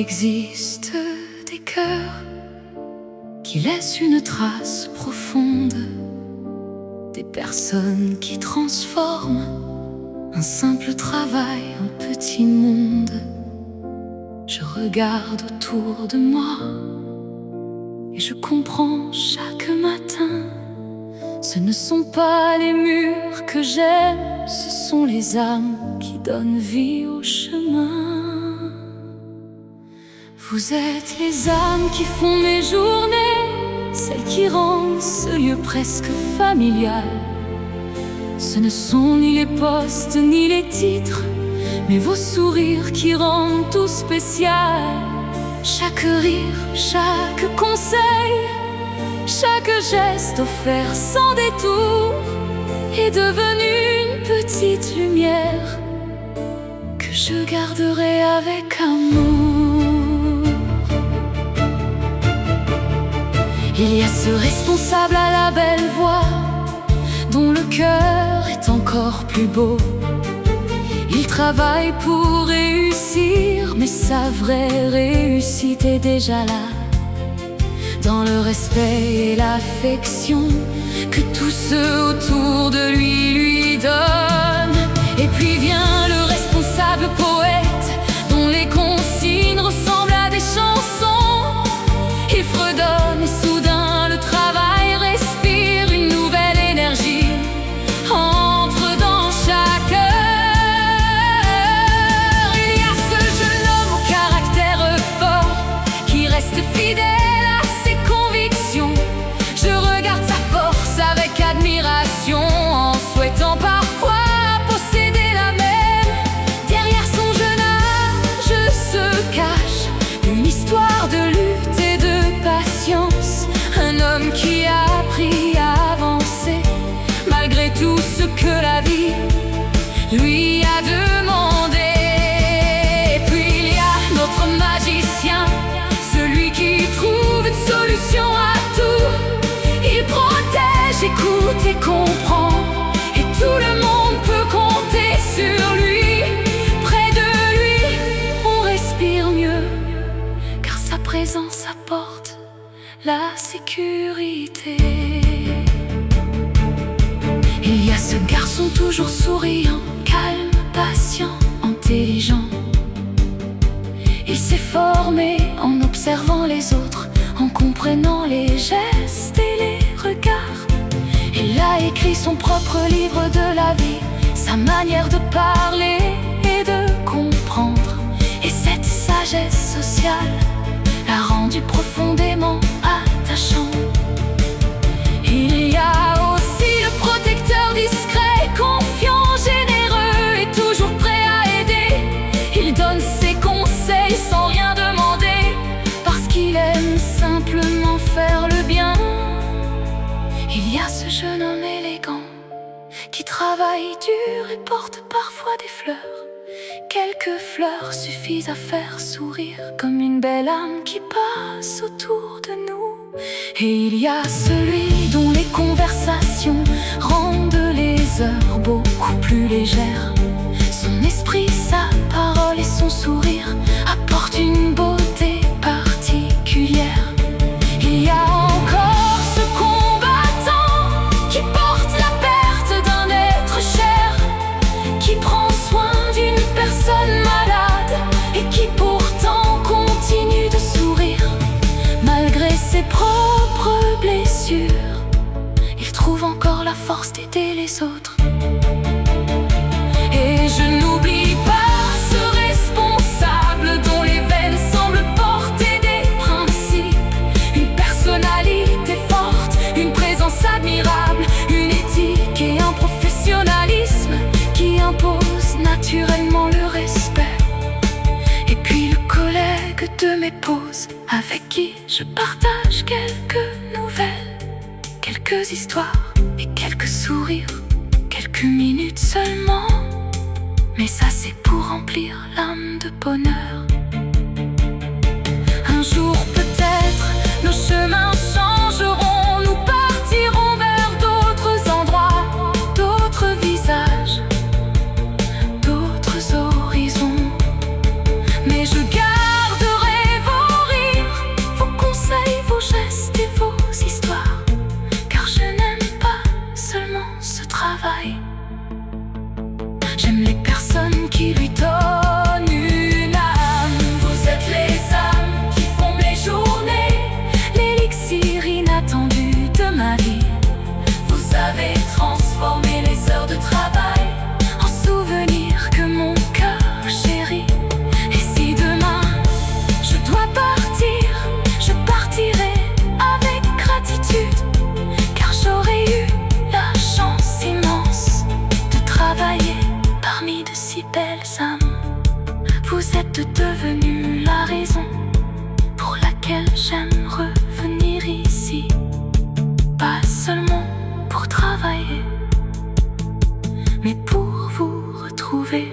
existe des cœurs qui laissent une trace profonde, des personnes qui transforment un simple travail en petit monde. Je regarde autour de moi et je comprends chaque matin, ce ne sont pas les murs que j'aime, ce sont les âmes qui donnent vie au chemin. Vous êtes les âmes qui font mes journées, celles qui rendent ce lieu presque familial. Ce ne sont ni les postes ni les titres, mais vos sourires qui rendent tout spécial. Chaque rire, chaque conseil, chaque geste offert sans détour est devenu une petite lumière que je garderai avec amour. Il y a ce responsable à la belle voix, dont le cœur est encore plus beau. Il travaille pour réussir, mais sa vraie réussite est déjà là, dans le respect et l'affection que tous ceux autour de lui donnent. Et puis vient le responsable poète, dont les consignes ressemblent à des chansons. Il fredonne et soudain le travail respire une nouvelle énergie, entre dans chaque heure. Il y a ce jeune homme au caractère fort qui reste fidèle à ses convictions. Je regarde sa force avec admiration, en souhaitant parfois posséder la même. Derrière son jeune âge se cache une histoire de lutte et de patience. Un homme qui a appris à avancer malgré tout ce que la vie lui a demandé. Et puis il y a notre magicien, celui qui trouve une solution à tout. Il protège, écoute et comprend, et tout le monde peut compter sur lui. Près de lui, on respire mieux, car sa présence apporte la sécurité. Il y a ce garçon toujours souriant, calme, patient, intelligent. Il s'est formé en observant les autres, en comprenant les gestes et les regards. Il a écrit son propre livre de la vie, sa manière de parler et de comprendre. Et cette sagesse sociale l'a rendu profondément attachant. Il y a aussi le protecteur discret, confiant, généreux et toujours prêt à aider. Il donne ses conseils sans rien demander, parce qu'il aime simplement faire le bien. Il y a ce jeune homme élégant qui travaille dur et porte parfois des fleurs. Quelques fleurs suffisent à faire sourire, comme une belle âme qui passe autour de nous. Et il y a celui dont les conversations rendent les heures beaucoup plus légères. Son esprit, sa parole et son sourire apportent une beauté particulière. Il y a encore ce combattant qui porte la perte d'un être cher, qui prend soin d'une personne malade et qui pourtant continue de sourire. Malgré ses propres blessures, il trouve encore la force d'aider les autres. Et je n'oublie pas ce responsable dont les veines semblent porter des principes. Une personnalité forte, une présence admirable, une éthique et un professionnalisme qui imposent naturellement le respect. Et puis le collègue de mes pauses, avec qui je partage quelques nouvelles, quelques histoires et quelques sourires, quelques minutes seulement. Mais ça c'est pour remplir l'âme de bonheur. Un jour peut-être nos chemins changeront, nous partirons vers d'autres endroits, d'autres visages, d'autres horizons. Mais je garderai aime revenir ici, pas seulement pour travailler, mais pour vous retrouver.